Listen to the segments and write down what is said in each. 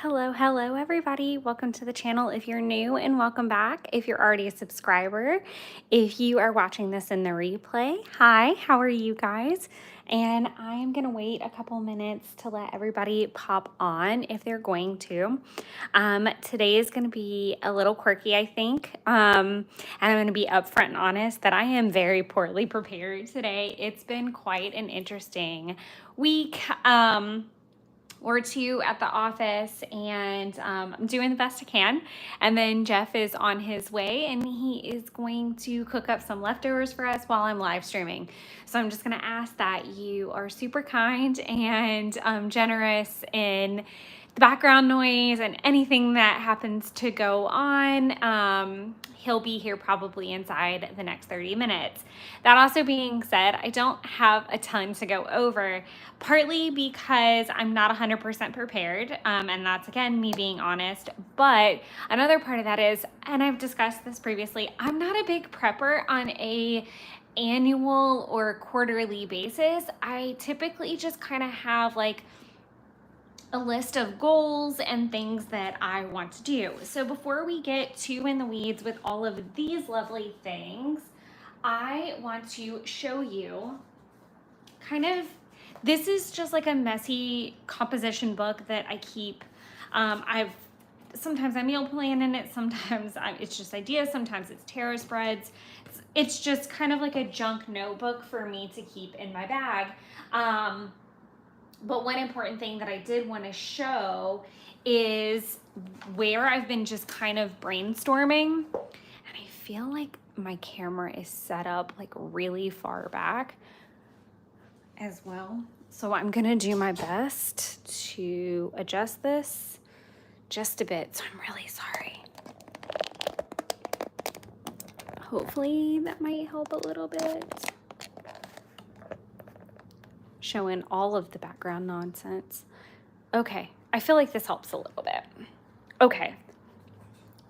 Hello everybody. Welcome to the channel if you're new, and welcome back if you're already a subscriber. If you are watching this in the replay, hi, how are you guys? And I am going to wait a couple minutes to let everybody pop on if they're going to. Today is going to be a little quirky, I think. And I'm going to be upfront and honest that I am very poorly prepared today. It's been quite an interesting week. Or two at the office, and I'm doing the best I can. And then Jeff is on his way, and he is going to cook up some leftovers for us while I'm live streaming. So I'm just going to ask that you are super kind and generous in the background noise and anything that happens to go on. He'll be here probably inside the next 30 minutes. That also being said, I don't have a ton to go over, partly because I'm not 100% prepared, and that's, again, me being honest. But another part of that is, and I've discussed this previously, I'm not a big prepper on a annual or quarterly basis. I typically just kind of have like a list of goals and things that I want to do. So before we get too in the weeds with all of these lovely things, I want to show you this is just like a messy composition book that I keep. Sometimes I meal plan in it, sometimes it's just ideas, sometimes it's tarot spreads. It's just kind of like a junk notebook for me to keep in my bag. But one important thing that I did want to show is where I've been just kind of brainstorming. And I feel like my camera is set up like really far back as well. So I'm going to do my best to adjust this just a bit. So I'm really sorry. Hopefully that might help a little bit. Showing all of the background nonsense. Okay, I feel like this helps a little bit. Okay,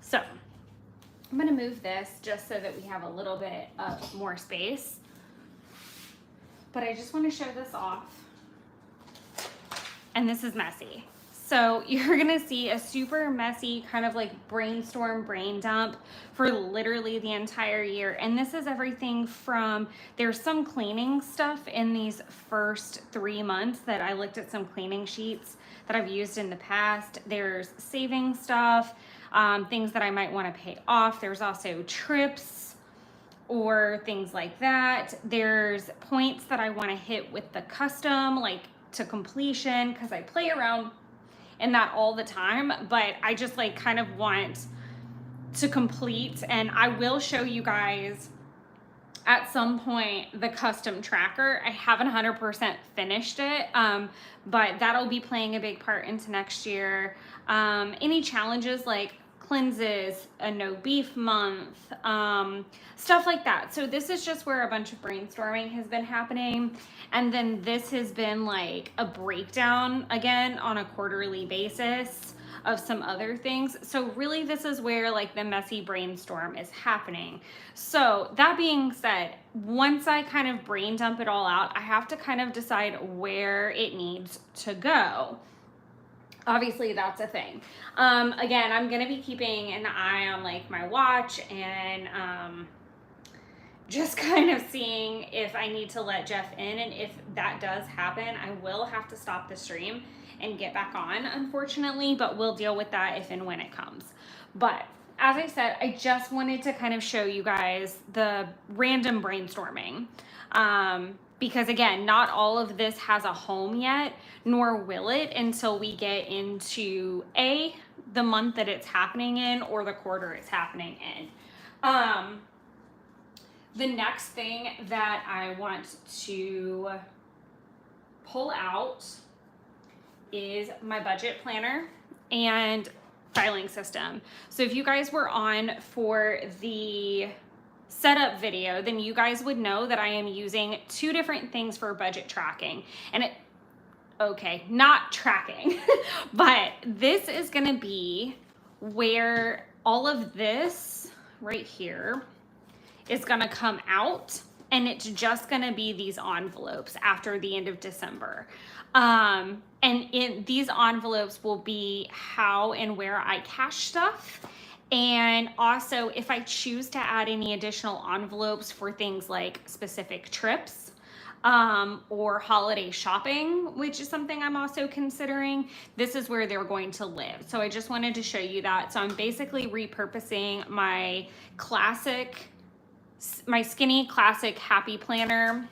so I'm gonna move this just so that we have a little bit of more space. But I just wanna show this off. And this is messy. So you're gonna see a super messy kind of like brainstorm brain dump for literally the entire year. And this is everything from, there's some cleaning stuff in these first 3 months that I looked at some cleaning sheets that I've used in the past. There's saving stuff, things that I might wanna pay off. There's also trips or things like that. There's points that I wanna hit with the custom, like to completion, because I play around in that all the time, but I just like kind of want to complete. And I will show you guys at some point the custom tracker. I haven't 100% finished it, but that'll be playing a big part into next year. Any challenges like cleanses, a no beef month, stuff like that. So this is just where a bunch of brainstorming has been happening. And then this has been like a breakdown again on a quarterly basis of some other things. So really this is where like the messy brainstorm is happening. So that being said, once I kind of brain dump it all out, I have to kind of decide where it needs to go. Obviously that's a thing. Again, I'm gonna be keeping an eye on like my watch and just kind of seeing if I need to let Jeff in, and if that does happen, I will have to stop the stream and get back on, unfortunately, but we'll deal with that if and when it comes. But as I said, I just wanted to kind of show you guys the random brainstorming. Because again, not all of this has a home yet, nor will it until we get into the month that it's happening in, or the quarter it's happening in. The next thing that I want to pull out is my budget planner and filing system. So if you guys were on for the setup video, then you guys would know that I am using 2 different things for budget tracking. And not tracking, but this is gonna be where all of this right here is gonna come out. and it's just gonna be these envelopes after the end of December. And in these envelopes will be how and where I cash stuff. And also, if I choose to add any additional envelopes for things like specific trips, or holiday shopping, which is something I'm also considering, this is where they're going to live. So I just wanted to show you that. So I'm basically repurposing my skinny classic happy planner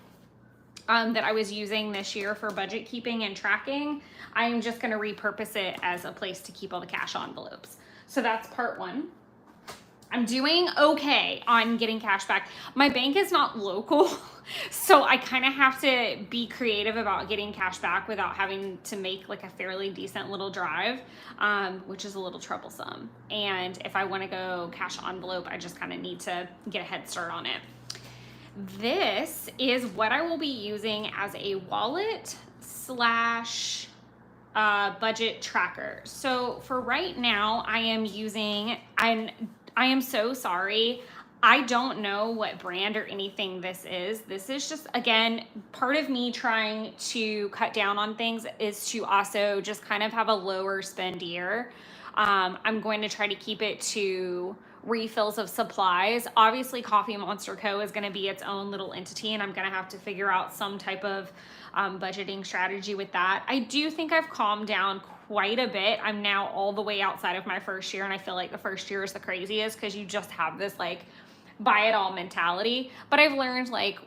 that I was using this year for budget keeping and tracking. I'm just going to repurpose it as a place to keep all the cash envelopes. So that's part one. I'm doing okay on getting cash back. My bank is not local, so I kind of have to be creative about getting cash back without having to make like a fairly decent little drive, which is a little troublesome. And if I want to go cash envelope, I just kind of need to get a head start on it. This is what I will be using as a wallet slash budget tracker. So for right now, I am so sorry. I don't know what brand or anything this is. This is just, again, part of me trying to cut down on things is to also just kind of have a lower spend year. I'm going to try to keep it to refills of supplies. Obviously, Coffee Monster Co. is going to be its own little entity, and I'm going to have to figure out some type of budgeting strategy with that. I do think I've calmed down quite a bit. I'm now all the way outside of my first year, and I feel like the first year is the craziest because you just have this like buy it all mentality. But I've learned like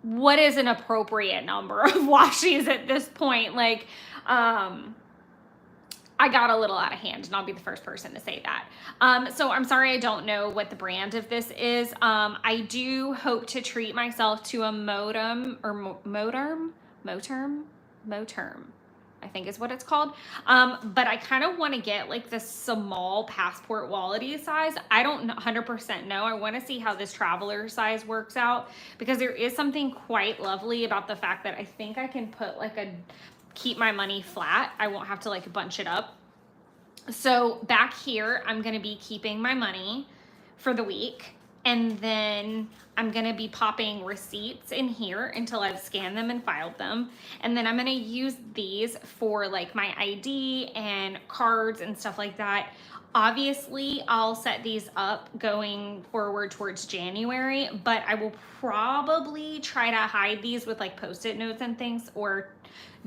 what is an appropriate number of washies at this point. Like I got a little out of hand, and I'll be the first person to say that. So I'm sorry I don't know what the brand of this is. I do hope to treat myself to a Moterm, I think is what it's called. But I kind of want to get like the small passport wallet size. I don't 100% know. I want to see how this traveler size works out, because there is something quite lovely about the fact that I think I can put like keep my money flat. I won't have to like bunch it up. So back here, I'm going to be keeping my money for the week. And then I'm going to be popping receipts in here until I've scanned them and filed them. And then I'm going to use these for like my ID and cards and stuff like that. Obviously, I'll set these up going forward towards January, but I will probably try to hide these with like Post-it notes and things, or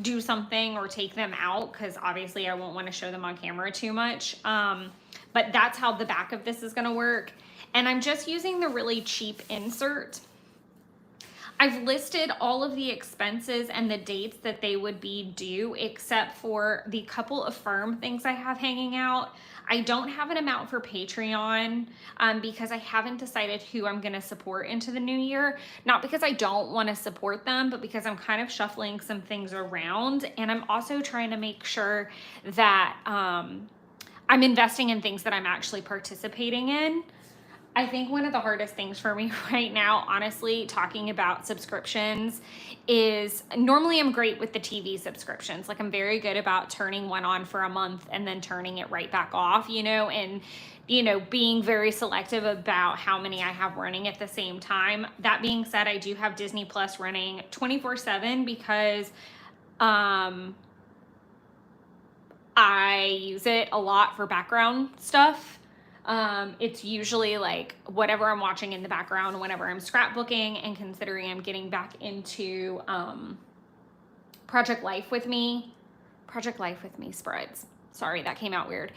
do something or take them out, because obviously I won't want to show them on camera too much. But that's how the back of this is going to work. And I'm just using the really cheap insert. I've listed all of the expenses and the dates that they would be due, except for the couple of firm things I have hanging out. I don't have an amount for Patreon because I haven't decided who I'm going to support into the new year. Not because I don't want to support them, but because I'm kind of shuffling some things around. And I'm also trying to make sure that I'm investing in things that I'm actually participating in. I think one of the hardest things for me right now, honestly, talking about subscriptions, is normally I'm great with the TV subscriptions. Like I'm very good about turning one on for a month and then turning it right back off, and being very selective about how many I have running at the same time. That being said, I do have Disney Plus running 24/7 because I use it a lot for background stuff. It's usually like whatever I'm watching in the background whenever I'm scrapbooking, and considering I'm getting back into Project Life with Me spreads. Sorry, that came out weird.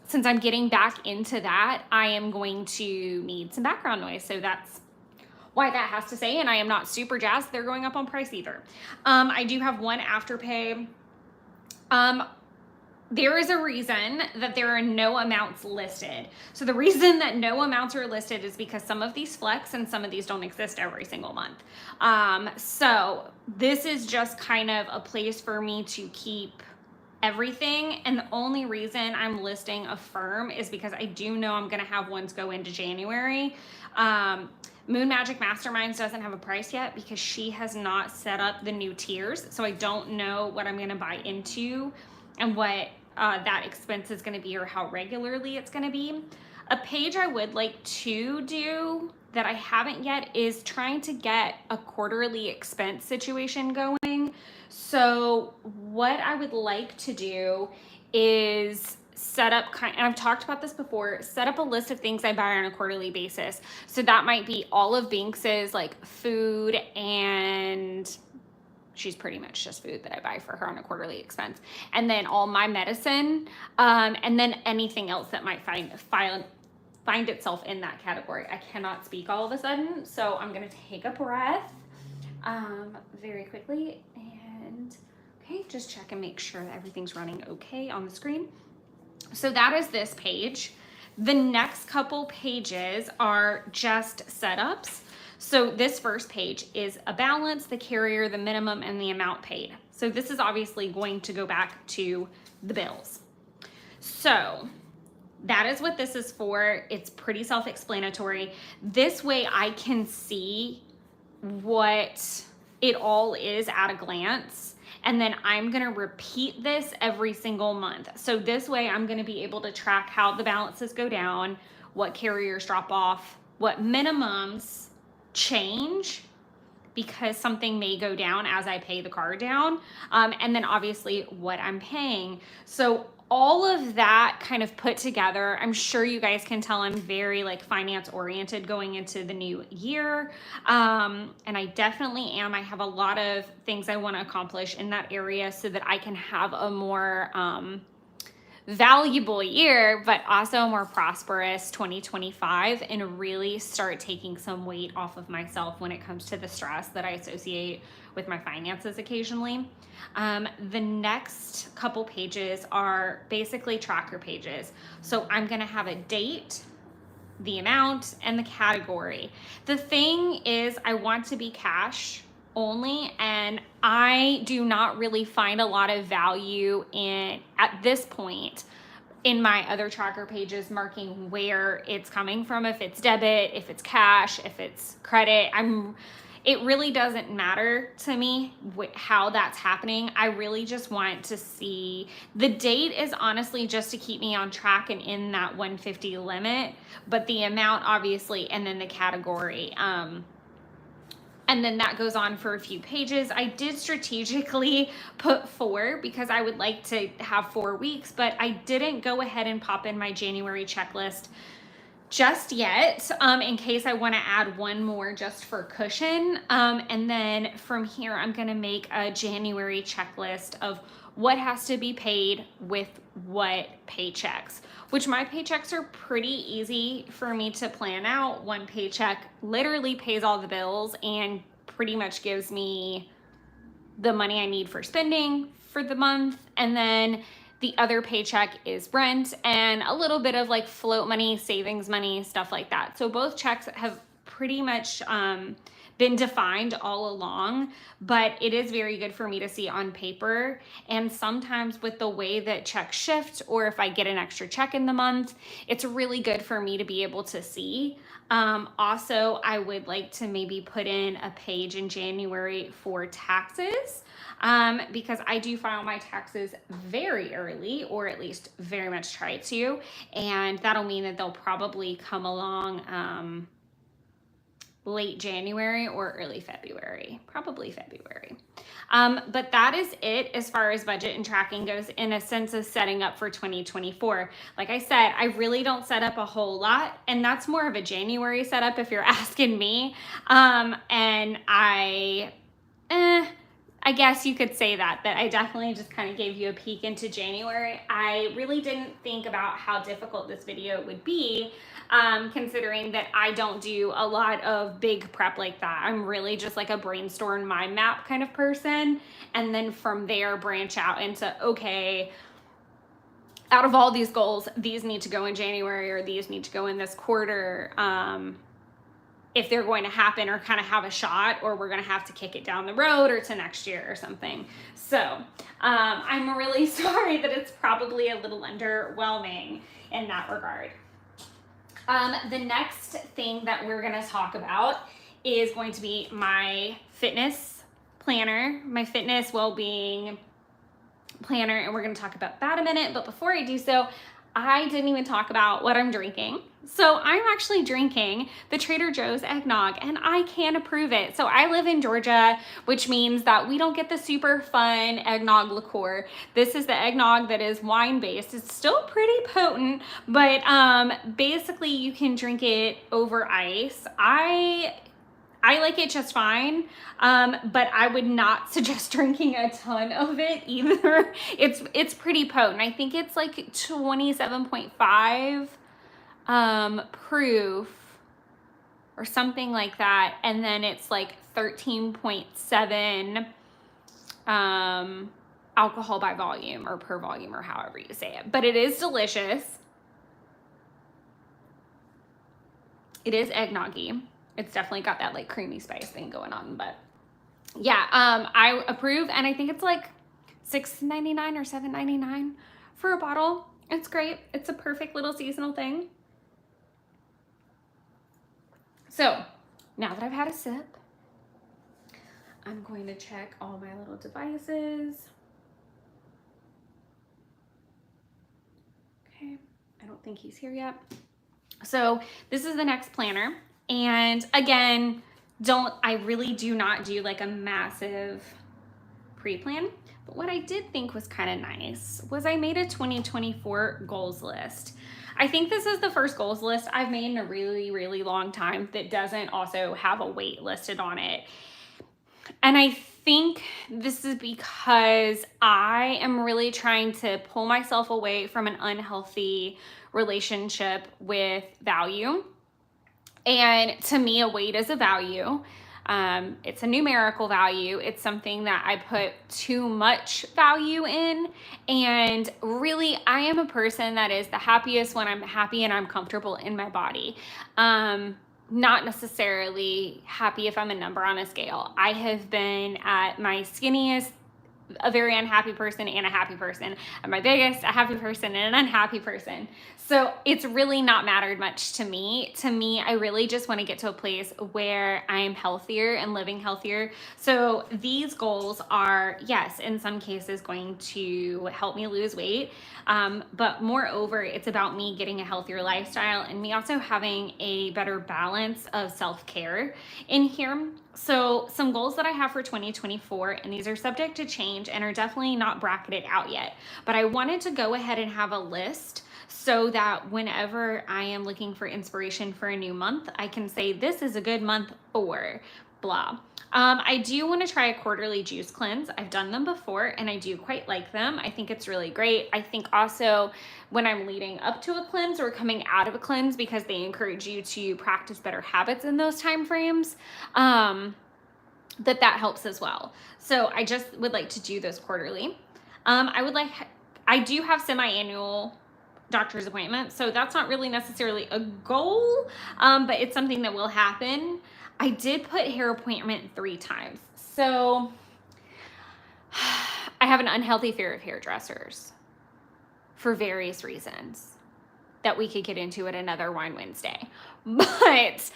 Since I'm getting back into that, I am going to need some background noise. So that's why that has to say, and I am not super jazzed they're going up on price either. I do have one Afterpay. There is a reason that there are no amounts listed. So the reason that no amounts are listed is because some of these flex and some of these don't exist every single month. So this is just kind of a place for me to keep everything. And the only reason I'm listing a firm is because I do know I'm going to have ones go into January. Moon Magic Masterminds doesn't have a price yet because she has not set up the new tiers. So I don't know what I'm going to buy into and what that expense is going to be, or how regularly it's going to be. A page I would like to do that I haven't yet is trying to get a quarterly expense situation going. So what I would like to do is set up and I've talked about this before, set up a list of things I buy on a quarterly basis. So that might be all of Binks's like food, and she's pretty much just food that I buy for her on a quarterly expense. And then all my medicine, and then anything else that might find itself in that category. I cannot speak all of a sudden, so I'm gonna take a breath very quickly and okay, just check and make sure that everything's running okay on the screen. So that is this page. The next couple pages are just setups. So this first page is a balance, the carrier, the minimum, and the amount paid. So this is obviously going to go back to the bills. So that is what this is for. It's pretty self-explanatory. This way I can see what it all is at a glance. And then I'm gonna repeat this every single month. So this way I'm gonna be able to track how the balances go down, what carriers drop off, what minimums change because something may go down as I pay the card down, and then obviously what I'm paying. So all of that kind of put together, I'm sure you guys can tell I'm very like finance oriented going into the new year. And I definitely am. I have a lot of things I want to accomplish in that area so that I can have a more valuable year, but also a more prosperous 2025, and really start taking some weight off of myself when it comes to the stress that I associate with my finances occasionally. The next couple pages are basically tracker pages. So I'm gonna have a date, the amount, and the category. The thing is, I want to be cash only, and I do not really find a lot of value in, at this point, in my other tracker pages marking where it's coming from, if it's debit, if it's cash, if it's credit. It really doesn't matter to me how that's happening. I really just want to see, the date is honestly just to keep me on track and in that 150 limit, but the amount obviously, and then the category, and then that goes on for a few pages. I did strategically put 4 because I would like to have 4 weeks, but I didn't go ahead and pop in my January checklist just yet, in case I want to add one more just for cushion. And then from here, I'm going to make a January checklist of what has to be paid with what paychecks, which my paychecks are pretty easy for me to plan out. One paycheck literally pays all the bills and pretty much gives me the money I need for spending for the month. And then the other paycheck is rent and a little bit of like float money, savings money, stuff like that. So both checks have pretty much been defined all along, but it is very good for me to see on paper. And sometimes with the way that checks shift, or if I get an extra check in the month, it's really good for me to be able to see. Also, I would like to maybe put in a page in January for taxes, because I do file my taxes very early, or at least very much try to, and that'll mean that they'll probably come along late January or early February, probably February. But that is it as far as budget and tracking goes, in a sense of setting up for 2024. Like I said, I really don't set up a whole lot, and that's more of a January setup if you're asking me. And I guess you could say that I definitely just kind of gave you a peek into January. I really didn't think about how difficult this video would be, considering that I don't do a lot of big prep like that. I'm really just like a brainstorm mind map kind of person. And then from there branch out into, okay, out of all these goals, these need to go in January, or these need to go in this quarter. If they're going to happen or kind of have a shot, or we're going to have to kick it down the road or to next year or something. So I'm really sorry that it's probably a little underwhelming in that regard. The next thing that we're going to talk about is going to be my fitness planner, my fitness well-being planner, and we're going to talk about that a minute. But before I do so, I didn't even talk about what I'm drinking. So I'm actually drinking the Trader Joe's eggnog, and I can approve it. So I live in Georgia, which means that we don't get the super fun eggnog liqueur. This is the eggnog that is wine based. It's still pretty potent, but basically you can drink it over ice. I like it just fine, but I would not suggest drinking a ton of it either. It's pretty potent. I think it's like 27.5 proof or something like that, and then it's like 13.7 alcohol by volume or per volume or however you say it. But it is delicious. It is eggnoggy. It's definitely got that like creamy spice thing going on, but yeah, I approve, and I think it's like $6.99 or $7.99 for a bottle. It's great. It's a perfect little seasonal thing. So now that I've had a sip, I'm going to check all my little devices. Okay, I don't think he's here yet. So this is the next planner. And again, I really do not do like a massive pre-plan. But what I did think was kind of nice was I made a 2024 goals list. I think this is the first goals list I've made in a really, really long time that doesn't also have a weight listed on it. And I think this is because I am really trying to pull myself away from an unhealthy relationship with value. And to me, a weight is a value. It's a numerical value. It's something that I put too much value in. And really, I am a person that is the happiest when I'm happy and I'm comfortable in my body. Not necessarily happy if I'm a number on a scale. I have been at my skinniest, a very unhappy person and a happy person. At my biggest, a happy person and an unhappy person. So it's really not mattered much to me. To me, I really just want to get to a place where I am healthier and living healthier. So these goals are, yes, in some cases going to help me lose weight. But moreover, it's about me getting a healthier lifestyle and me also having a better balance of self-care in here. So some goals that I have for 2024, and these are subject to change and are definitely not bracketed out yet, but I wanted to go ahead and have a list so that whenever I am looking for inspiration for a new month, I can say this is a good month for blah. I do want to try a quarterly juice cleanse. I've done them before and I do quite like them. I think it's really great. I think also when I'm leading up to a cleanse or coming out of a cleanse, because they encourage you to practice better habits in those time frames, that helps as well. So I just would like to do those quarterly. I do have semi-annual doctor's appointments, so that's not really necessarily a goal, but it's something that will happen. I did put hair appointment 3 times. So I have an unhealthy fear of hairdressers for various reasons that we could get into at another Wine Wednesday. But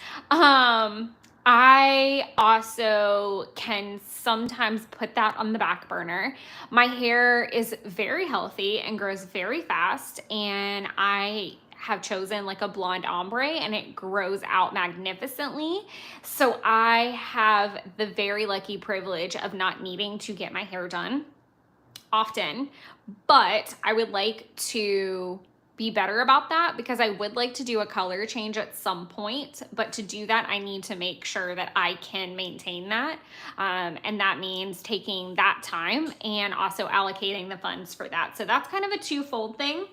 I also can sometimes put that on the back burner. My hair is very healthy and grows very fast, and I have chosen like a blonde ombre and it grows out magnificently. So I have the very lucky privilege of not needing to get my hair done often, but I would like to be better about that because I would like to do a color change at some point, but to do that, I need to make sure that I can maintain that. And that means taking that time and also allocating the funds for that. So that's kind of a twofold thing.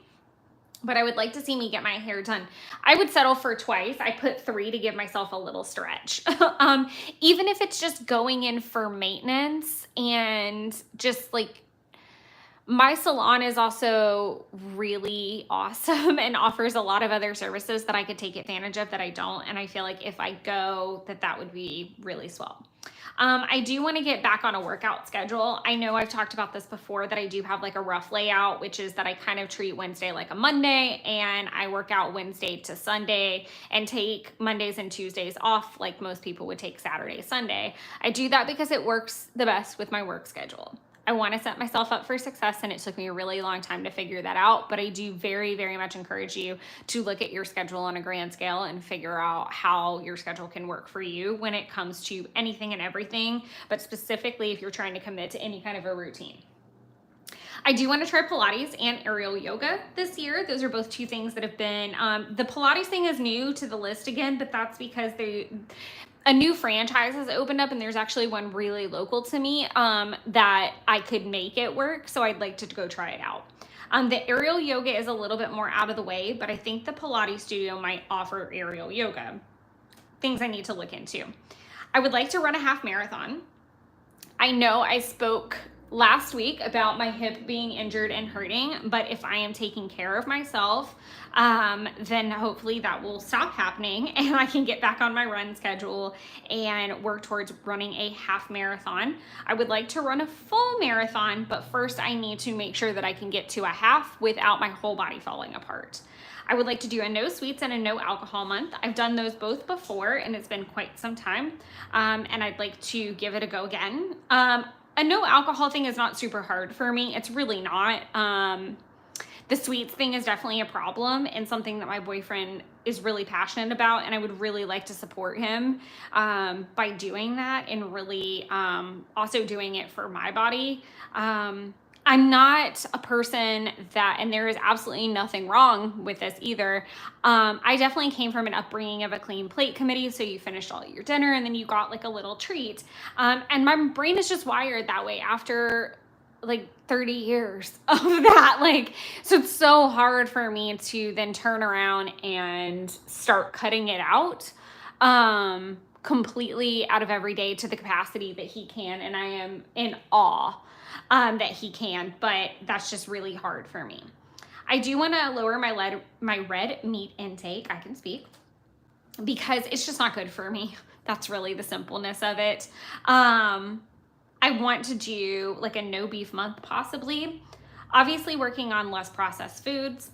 But I would like to see me get my hair done. I would settle for twice. I put 3 to give myself a little stretch. Even if it's just going in for maintenance and just like, my salon is also really awesome and offers a lot of other services that I could take advantage of that I don't. And I feel like if I go, that would be really swell. I do want to get back on a workout schedule. I know I've talked about this before, that I do have like a rough layout, which is that I kind of treat Wednesday like a Monday, and I work out Wednesday to Sunday and take Mondays and Tuesdays off like most people would take Saturday, Sunday. I do that because it works the best with my work schedule. I want to set myself up for success, and it took me a really long time to figure that out. But I do very, very much encourage you to look at your schedule on a grand scale and figure out how your schedule can work for you when it comes to anything and everything, but specifically if you're trying to commit to any kind of a routine. I do want to try Pilates and aerial yoga this year. Those are both two things that have been, the Pilates thing is new to the list again, but that's because a new franchise has opened up, and there's actually one really local to me that I could make it work. So I'd like to go try it out. The aerial yoga is a little bit more out of the way, but I think the Pilates studio might offer aerial yoga. Things I need to look into. I would like to run a half marathon. I know I spoke last week about my hip being injured and hurting, but if I am taking care of myself, then hopefully that will stop happening and I can get back on my run schedule and work towards running a half marathon. I would like to run a full marathon, but first I need to make sure that I can get to a half without my whole body falling apart. I would like to do a no sweets and a no alcohol month. I've done those both before and it's been quite some time, and I'd like to give it a go again. A no alcohol thing is not super hard for me. It's really not. The sweets thing is definitely a problem and something that my boyfriend is really passionate about, and I would really like to support him by doing that and really also doing it for my body. I'm not a person that, and there is absolutely nothing wrong with this either. I definitely came from an upbringing of a clean plate committee. So you finished all your dinner and then you got like a little treat. And my brain is just wired that way after like 30 years of that. Like, so it's so hard for me to then turn around and start cutting it out completely out of every day to the capacity that he can. And I am in awe that he can, but that's just really hard for me. I do want to lower my red meat intake. I can speak because it's just not good for me. That's really the simpleness of it. I want to do like a no beef month possibly. Obviously working on less processed foods.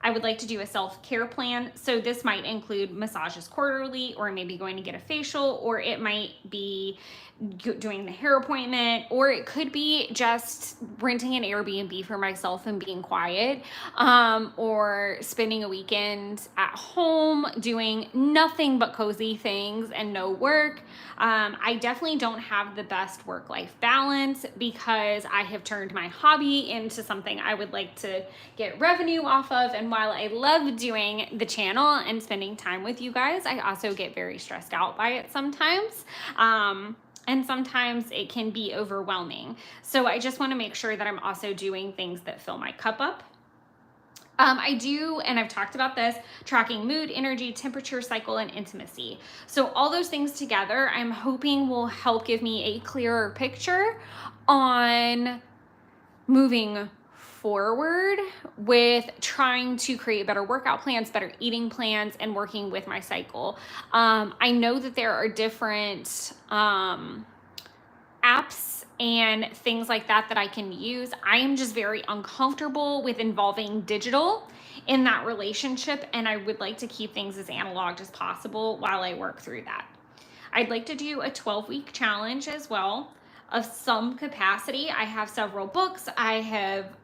I would like to do a self-care plan. So this might include massages quarterly, or maybe going to get a facial, or it might be doing the hair appointment, or it could be just renting an Airbnb for myself and being quiet, or spending a weekend at home doing nothing but cozy things and no work. I definitely don't have the best work-life balance because I have turned my hobby into something I would like to get revenue off of. And while I love doing the channel and spending time with you guys, I also get very stressed out by it sometimes. And sometimes it can be overwhelming. So I just want to make sure that I'm also doing things that fill my cup up. I do, and I've talked about this, tracking mood, energy, temperature, cycle, and intimacy. So all those things together, I'm hoping will help give me a clearer picture on moving forward with trying to create better workout plans, better eating plans, and working with my cycle. I know that there are different apps and things like that that I can use. I am just very uncomfortable with involving digital in that relationship, and I would like to keep things as analog as possible while I work through that. I'd like to do a 12-week challenge as well of some capacity. I have several books. I have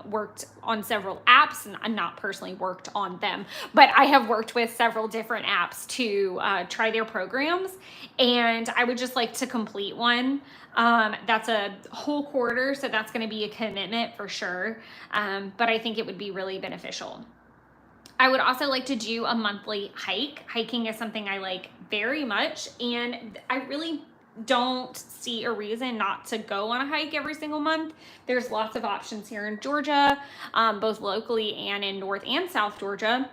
worked on several apps, and I'm not personally worked on them, but I have worked with several different apps to try their programs, and I would just like to complete one. That's a whole quarter, so that's going to be a commitment for sure, but I think it would be really beneficial. I would also like to do a monthly hike. Hiking is something I like very much, and I really don't see a reason not to go on a hike every single month. There's lots of options here in Georgia, both locally and in North and South Georgia.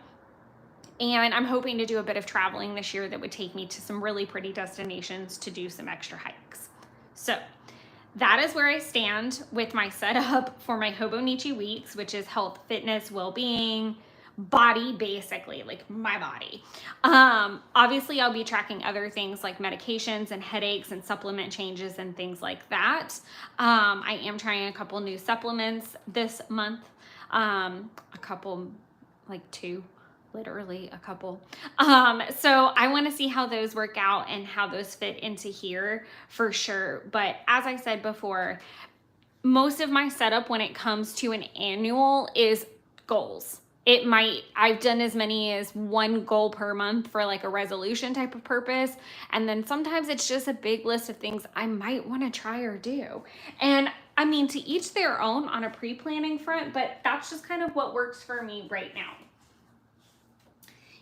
And I'm hoping to do a bit of traveling this year that would take me to some really pretty destinations to do some extra hikes. So that is where I stand with my setup for my Hobonichi weeks, which is health, fitness, well-being, body, basically like my body. Obviously I'll be tracking other things like medications and headaches and supplement changes and things like that. I am trying a couple new supplements this month, a couple, like two, literally a couple. So I want to see how those work out and how those fit into here for sure. But as I said before, most of my setup when it comes to an annual is goals. I've done as many as one goal per month for like a resolution type of purpose. And then sometimes it's just a big list of things I might want to try or do. And I mean, to each their own on a pre-planning front, but that's just kind of what works for me right now.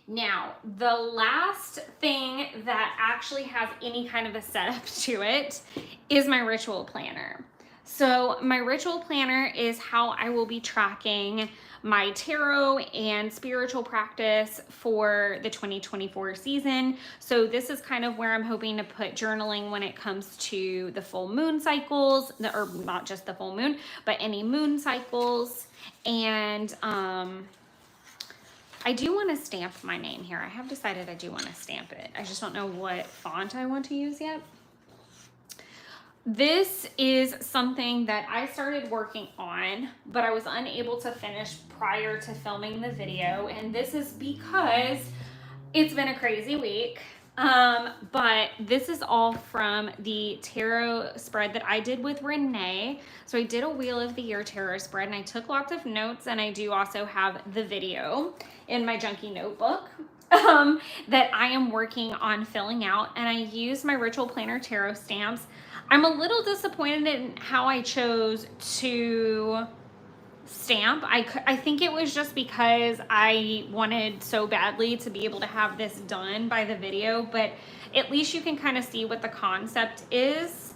Now, the last thing that actually has any kind of a setup to it is my ritual planner. So my ritual planner is how I will be tracking my tarot and spiritual practice for the 2024 season. So this is kind of where I'm hoping to put journaling when it comes to the full moon cycles, or not just the full moon, but any moon cycles. And I do want to stamp my name here. I have decided I do want to stamp it. I just don't know what font I want to use yet. This is something that I started working on, but I was unable to finish prior to filming the video. And this is because it's been a crazy week. But this is all from the tarot spread that I did with Renee. So I did a Wheel of the Year tarot spread and I took lots of notes, and I do also have the video in my junkie notebook that I am working on filling out, and I use my Ritual Planner tarot stamps. I'm a little disappointed in how I chose to stamp. I think it was just because I wanted so badly to be able to have this done by the video, but at least you can kind of see what the concept is,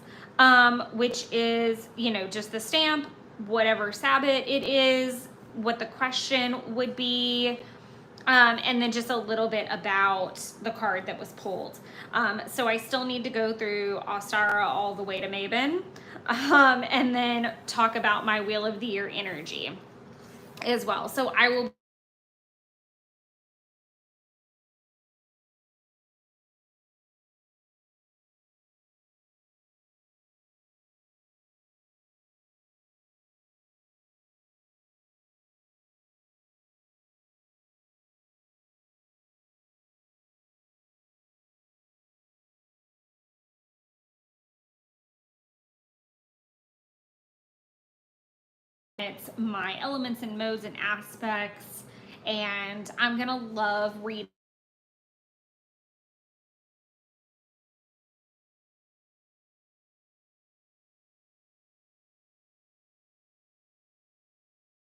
which is, you know, just the stamp, whatever Sabbath it is, what the question would be, and then just a little bit about the card that was pulled. So I still need to go through Ostara all the way to Mabon, and then talk about my Wheel of the Year energy as well. So I will it's my elements and modes and aspects, and I'm gonna love reading